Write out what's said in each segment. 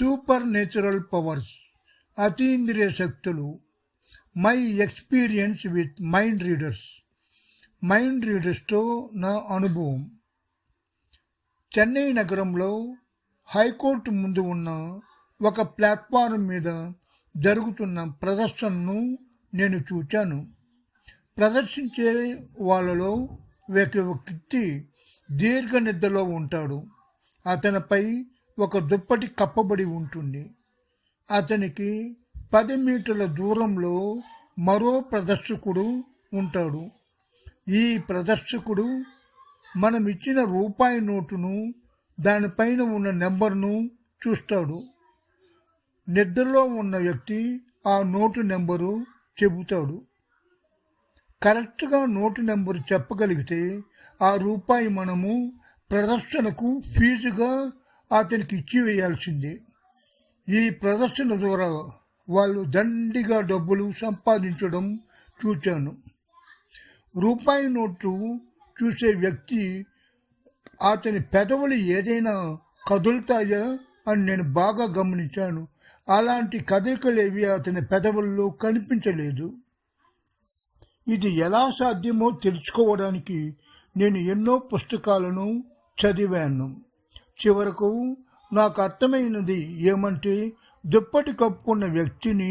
Super natural powers, అతీంద్రియ శక్తులు. My experience with mind రీడర్స్తో నా అనుభవం. చెన్నై నగరంలో హైకోర్టు ముందు ఉన్న ఒక ప్లాట్ఫారం మీద జరుగుతున్న ప్రదర్శనను నేను చూచాను. ప్రదర్శించే వాళ్ళలో ఒక వ్యక్తి దీర్ఘ నిద్రలో ఉంటాడు. అతనిపై ఒక దుప్పటి కప్పబడి ఉంటుంది. అతనికి 10 మీటర్ల దూరంలో మరో ప్రదర్శకుడు ఉంటాడు. ఈ ప్రదర్శకుడు మనం ఇచ్చిన రూపాయి నోటును, దానిపైన ఉన్న నెంబర్ను చూస్తాడు. నిద్రలో ఉన్న వ్యక్తి ఆ నోటు నెంబరు చెబుతాడు. కరెక్ట్గా నోటు నెంబరు చెప్పగలిగితే ఆ రూపాయి మనము ప్రదర్శనకు ఫీజుగా అతనికి ఇచ్చివేయాల్సిందే. ఈ ప్రదర్శన ద్వారా వాళ్ళు దండిగా డబ్బులు సంపాదించడం చూచాను. రూపాయి నోటు చూసే వ్యక్తి అతని పెదవులు ఏదైనా కదులుతాయా అని నేను బాగా గమనించాను. అలాంటి కదలికలేవి అతని పెదవుల్లో కనిపించలేదు. ఇది ఎలా సాధ్యమో తెలుసుకోవడానికి నేను ఎన్నో పుస్తకాలను చదివాను. చివరకు నాకు అర్థమైనది ఏమంటే, దుప్పటి కప్పుకున్న వ్యక్తిని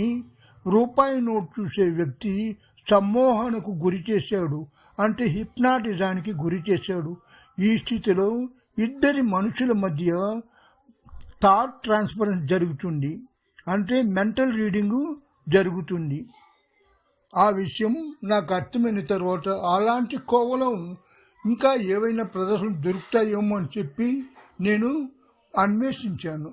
రూపాయి నోటు చూసే వ్యక్తి సమ్మోహనకు గురి చేశాడు, అంటే హిప్నాటిజానికి గురి చేశాడు. ఈ స్థితిలో ఇద్దరి మనుషుల మధ్య థాట్ ట్రాన్స్ఫరెన్స్ జరుగుతుంది, అంటే మెంటల్ రీడింగు జరుగుతుంది. ఆ విషయం నాకు అర్థమైన తర్వాత అలాంటి కోవలో ఇంకా ఏవైనా ప్రదర్శనలు దొరుకుతాయేమో అని చెప్పి నేను అన్వేషించాను.